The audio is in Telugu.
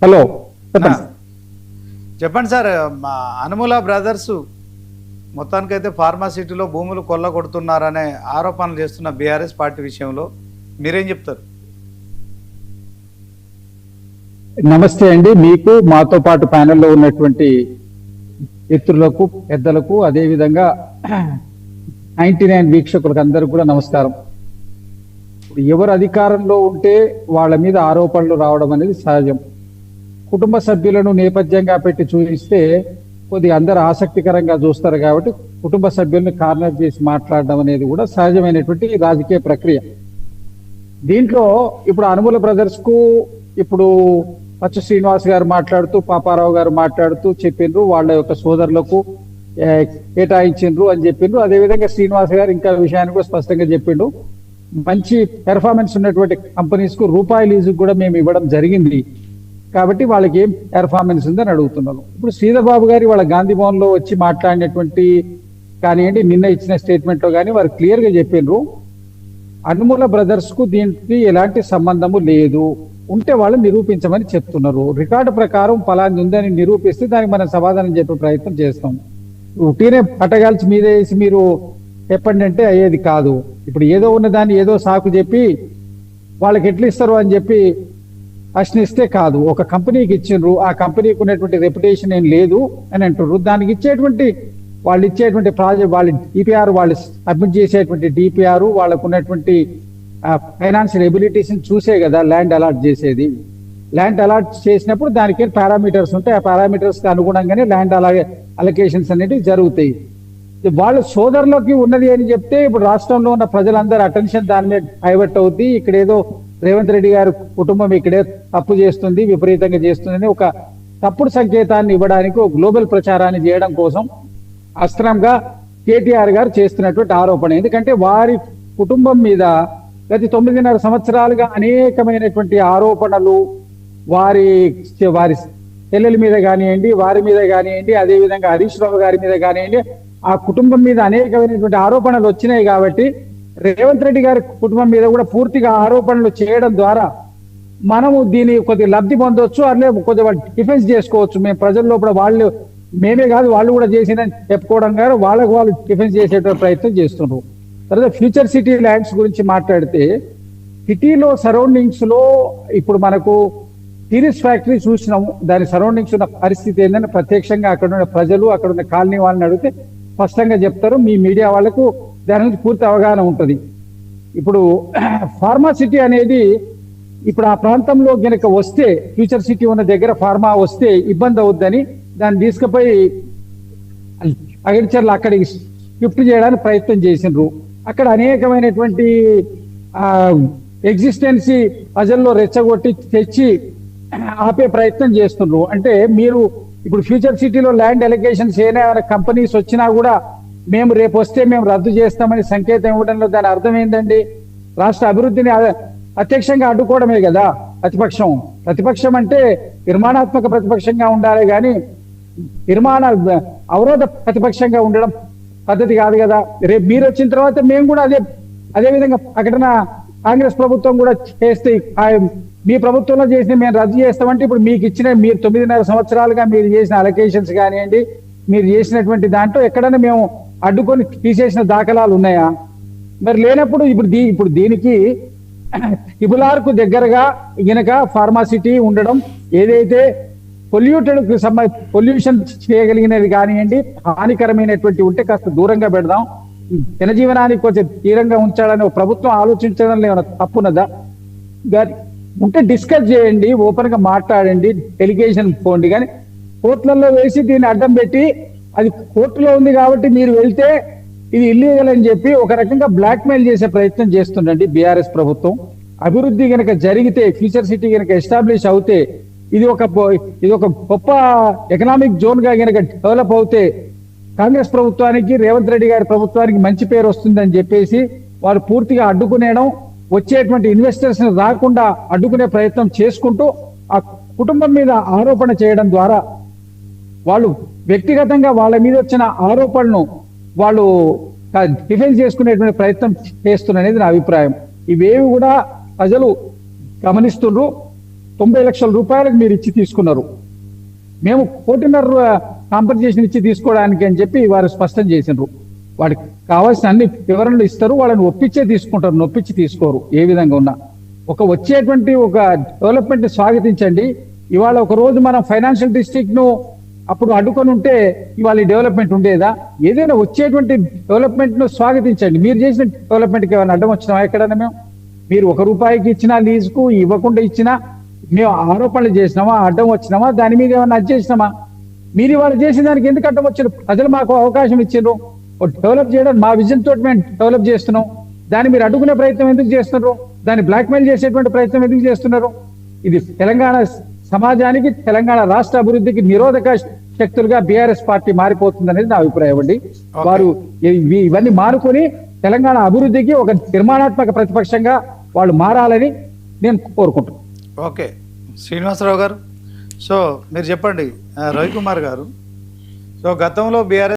హలో చెప్పండి సార్. మా అనుముల బ్రదర్స్ మొత్తానికైతే ఫార్మాసిటీలో భూములు కొల్లగొడుతున్నారనే ఆరోపణలు చేస్తున్న బీఆర్ఎస్ పార్టీ విషయంలో మీరేం చెప్తారు? నమస్తే అండి. మీకు మాతో పాటు ప్యానెల్లో ఉన్నటువంటి మిత్రులకు, పెద్దలకు, అదేవిధంగా 99 వీక్షకులకు అందరూ కూడా నమస్కారం. ఎవరు అధికారంలో ఉంటే వాళ్ళ మీద ఆరోపణలు రావడం అనేది సహజం. కుటుంబ సభ్యులను నేపథ్యంగా పెట్టి చూపిస్తే కొద్దిగా అందరు ఆసక్తికరంగా చూస్తారు కాబట్టి కుటుంబ సభ్యుల్ని కార్నర్ చేసి మాట్లాడడం అనేది కూడా సహజమైనటువంటి రాజకీయ ప్రక్రియ. దీంట్లో ఇప్పుడు అనుముల బ్రదర్స్ కు ఇప్పుడు పచ్చు శ్రీనివాస్ గారు మాట్లాడుతూ, పాపారావు గారు మాట్లాడుతూ చెప్పిండ్రు వాళ్ళ యొక్క సోదరులకు కేటాయించిండ్రు అని చెప్పిండ్రు. అదేవిధంగా శ్రీనివాస్ గారు ఇంకా విషయాన్ని కూడా స్పష్టంగా చెప్పిండు. మంచి పెర్ఫార్మెన్స్ ఉన్నటువంటి కంపెనీస్ కు రూపాయి లీజుకు కూడా మేము ఇవ్వడం జరిగింది కాబట్టి వాళ్ళకి ఏం పెర్ఫార్మెన్స్ ఉందని అడుగుతున్నాను. ఇప్పుడు శ్రీధర్ బాబు గారి వాళ్ళ గాంధీ భవన్ లో వచ్చి మాట్లాడినటువంటి కానివ్వండి, నిన్న ఇచ్చిన స్టేట్మెంట్ లో కానీ వారు క్లియర్ గా చెప్పిండ్రు అనుముల బ్రదర్స్ కు దీనికి ఎలాంటి సంబంధము లేదు, ఉంటే వాళ్ళు నిరూపించమని చెప్తున్నారు. రికార్డు ప్రకారం ఫలాన్ని ఉందని నిరూపిస్తే దానికి మనం సమాధానం చెప్పే ప్రయత్నం చేస్తాం. ఉట్టినే పట్టగాల్చి మీద వేసి మీరు చెప్పండి అంటే అయ్యేది కాదు. ఇప్పుడు ఏదో ఉన్నదాన్ని ఏదో సాకు చెప్పి వాళ్ళకి ఎట్లా ఇస్తారు అని చెప్పి ప్రశ్నిస్తే కాదు. ఒక కంపెనీకి ఇచ్చిండ్రు, ఆ కంపెనీకి ఉన్నటువంటి రెప్యుటేషన్ ఏం లేదు అని అంటారు. దానికి ఇచ్చేటువంటి వాళ్ళు ఇచ్చేటువంటి ప్రాజెక్ట్, వాళ్ళ డిపిఆర్, వాళ్ళు సబ్మిట్ చేసేటువంటి డిపిఆర్, వాళ్ళకు ఉన్నటువంటి ఫైనాన్షియల్ ఎబిలిటీస్ చూసే కదా ల్యాండ్ అలాట్ చేసేది. ల్యాండ్ అలాట్ చేసినప్పుడు దానికి పారామీటర్స్ ఉంటాయి. ఆ పారామీటర్స్ కి అనుగుణంగానే ల్యాండ్ అలొకేషన్స్ అనేవి జరుగుతాయి. వాళ్ళ సోదరులకి ఉన్నది అని చెప్తే ఇప్పుడు రాష్ట్రంలో ఉన్న ప్రజలందరూ అటెన్షన్ దాని మీద డైవర్ట్ అవుద్ది. ఇక్కడ ఏదో రేవంత్ రెడ్డి గారి కుటుంబం ఇక్కడే తప్పు చేస్తుంది, విపరీతంగా చేస్తుందని ఒక తప్పుడు సంకేతాన్ని ఇవ్వడానికి, ఒక గ్లోబల్ ప్రచారాన్ని చేయడం కోసం అస్త్రంగా కేటీఆర్ గారు చేస్తున్నటువంటి ఆరోపణ. ఎందుకంటే వారి కుటుంబం మీద గత 9.5 సంవత్సరాలుగా అనేకమైనటువంటి ఆరోపణలు వారి చెల్లెల మీద కానివ్వండి, వారి మీద కానివ్వండి, అదేవిధంగా హరీష్ రావు గారి మీద కానివ్వండి, ఆ కుటుంబం మీద అనేకమైనటువంటి ఆరోపణలు వచ్చినాయి. కాబట్టి రేవంత్ రెడ్డి గారి కుటుంబం మీద కూడా పూర్తిగా ఆరోపణలు చేయడం ద్వారా మనము దీన్ని కొద్దిగా లబ్ధి పొందవచ్చు, అట్లే కొద్దిగా డిఫెన్స్ చేసుకోవచ్చు. మేము ప్రజల్లో కూడా వాళ్ళు, మేమే కాదు వాళ్ళు కూడా చేసిందని చెప్పుకోవడం గారు వాళ్ళకు వాళ్ళు డిఫెన్స్ చేసేటువంటి ప్రయత్నం చేస్తున్నారు. తర్వాత ఫ్యూచర్ సిటీ ల్యాండ్స్ గురించి మాట్లాడితే, సిటీలో సరౌండింగ్స్ లో ఇప్పుడు మనకు సిరీస్ ఫ్యాక్టరీ చూసినాము. దాని సరౌండింగ్స్ ఉన్న పరిస్థితి ఏంటంటే ప్రత్యక్షంగా అక్కడ ఉన్న ప్రజలు, అక్కడ ఉన్న కాలనీ వాళ్ళని అడిగితే స్పష్టంగా చెప్తారు. మీ మీడియా వాళ్ళకు దాని నుంచి పూర్తి అవగాహన ఉంటుంది. ఇప్పుడు ఫార్మాసిటీ అనేది ఇప్పుడు ఆ ప్రాంతంలో గనక వస్తే, ఫ్యూచర్ సిటీ ఉన్న దగ్గర ఫార్మా వస్తే ఇబ్బంది అవుద్దని దాన్ని తీసుకుపోయి అగ్రికల్చర్లు అక్కడికి షిఫ్ట్ చేయడానికి ప్రయత్నం చేసిండ్రు. అక్కడ అనేకమైనటువంటి ఎగ్జిస్టెన్సీ ప్రజల్లో రెచ్చగొట్టి తెచ్చి ఆపే ప్రయత్నం చేస్తుండ్రు. అంటే మీరు ఇప్పుడు ఫ్యూచర్ సిటీలో ల్యాండ్ ఎలిగేషన్స్ ఏమైనా కంపెనీస్ వచ్చినా కూడా మేము రేపు వస్తే మేము రద్దు చేస్తామని సంకేతం ఇవ్వడంలో దాని అర్థం ఏంటండి? రాష్ట్ర అభివృద్ధిని ప్రత్యక్షంగా అడ్డుకోవడమే కదా ప్రతిపక్షం. ప్రతిపక్షం అంటే నిర్మాణాత్మక ప్రతిపక్షంగా ఉండాలి కానీ అవరోధ ప్రతిపక్షంగా ఉండడం పద్ధతి కాదు కదా. రేపు మీరు వచ్చిన తర్వాత మేము కూడా అదే విధంగా ప్రకటన కాంగ్రెస్ ప్రభుత్వం కూడా చేస్తే, మీ ప్రభుత్వంలో చేసిన మేము రద్దు చేస్తామంటే ఇప్పుడు మీకు ఇచ్చిన, మీరు 9.5 సంవత్సరాలుగా మీరు చేసిన అలొకేషన్స్ కానివ్వండి, మీరు చేసినటువంటి దాంట్లో ఎక్కడైనా మేము అడ్డుకొని తీసేసిన దాఖలాలు ఉన్నాయా? మరి లేనప్పుడు ఇప్పుడు దీనికి ఇబులార్కు దగ్గరగా గనక ఫార్మాసిటీ ఉండడం, ఏదైతే పొల్యూషన్ చేయగలిగినది కానివ్వండి, హానికరమైనటువంటి ఉంటే కాస్త దూరంగా పెడదాం, జనజీవనానికి కొంచెం తీరంగా ఉంచాలని ప్రభుత్వం ఆలోచించడం ఏమైనా తప్పున్నదా? ఉంటే డిస్కస్ చేయండి, ఓపెన్ గా మాట్లాడండి, డెలిగేషన్ పోండి. కానీ కోర్టులలో వేసి దీన్ని అడ్డం పెట్టి, అది కోర్టులో ఉంది కాబట్టి మీరు వెళ్తే ఇది ఇల్లీగల్ అని చెప్పి ఒక రకంగా బ్లాక్ మెయిల్ చేసే ప్రయత్నం చేస్తుండండి బీఆర్ఎస్ ప్రభుత్వం. అభివృద్ధి గనక జరిగితే, ఫ్యూచర్ సిటీ గనక ఎస్టాబ్లిష్ అవుతే, ఇది ఒక గొప్ప ఎకనామిక్ జోన్ గా గనక డెవలప్ అవుతే కాంగ్రెస్ ప్రభుత్వానికి, రేవంత్ రెడ్డి గారి ప్రభుత్వానికి మంచి పేరు వస్తుందని చెప్పేసి వారు పూర్తిగా అడ్డుకునేయడం, వచ్చేటువంటి ఇన్వెస్టర్స్ ని రాకుండా అడ్డుకునే ప్రయత్నం చేసుకుంటూ ఆ కుటుంబం మీద ఆరోపణ చేయడం ద్వారా వాళ్ళు వ్యక్తిగతంగా వాళ్ళ మీద వచ్చిన ఆరోపణను వాళ్ళు డిఫెన్స్ చేసుకునేటువంటి ప్రయత్నం చేస్తున్నది నా అభిప్రాయం. ఇవేవి కూడా ప్రజలు గమనిస్తుండ్రు. 90 లక్షల రూపాయలకు మీరు ఇచ్చి తీసుకున్నారు. మేము 1.5 కాంపెన్సేషన్ ఇచ్చి తీసుకోవడానికి అని చెప్పి వారు స్పష్టం చేసినారు. వాడికి కావాల్సిన అన్ని వివరణలు ఇస్తారు, వాళ్ళని ఒప్పించే తీసుకుంటారు, నొప్పించి తీసుకోరు. ఏ విధంగా ఉన్నా వచ్చేటువంటి ఒక డెవలప్మెంట్ స్వాగతించండి. ఇవాళ ఒక రోజు మనం ఫైనాన్షియల్ డిస్ట్రిక్ట్ ను అప్పుడు అడ్డుకొని ఉంటే ఇవాళ ఈ డెవలప్మెంట్ ఉండేదా? ఏదైనా వచ్చేటువంటి డెవలప్మెంట్ ను స్వాగతించండి. మీరు చేసిన డెవలప్మెంట్కి ఏమైనా అడ్డం వచ్చినామా ఎక్కడైనా? మీరు ₹1 ఇచ్చినా లీజుకు ఇవ్వకుండా ఇచ్చినా మేము ఆరోపణలు చేసినామా, అడ్డం వచ్చినామా, దాని మీద ఏమైనా అది చేసినామా? మీరు ఇవాళ చేసిన దానికి ఎందుకు అడ్డం వచ్చారు? ప్రజలు మాకు అవకాశం ఇచ్చారు డెవలప్ చేయడం, మా విజన్ తోటి మేము డెవలప్ చేస్తున్నాం. దాన్ని మీరు అడ్డుకునే ప్రయత్నం ఎందుకు చేస్తున్నారు? దాన్ని బ్లాక్మెయిల్ చేసేటువంటి ప్రయత్నం ఎందుకు చేస్తున్నారు? ఇది తెలంగాణ సమాజానికి, తెలంగాణ రాష్ట్ర అభివృద్ధికి నిరోధక శక్తులుగా బీఆర్ఎస్ పార్టీ మారిపోతుంది అనేది నా అభిప్రాయం అండి. వారు ఇవన్నీ మానుకొని తెలంగాణ అభివృద్ధికి ఒక నిర్మాణాత్మక ప్రతిపక్షంగా వాళ్ళు మారాలని నేను కోరుకుంటున్నాను. ఓకే శ్రీనివాసరావు గారు, సో మీరు చెప్పండి. రవికుమార్ గారు, సో గతంలో బీఆర్ఎస్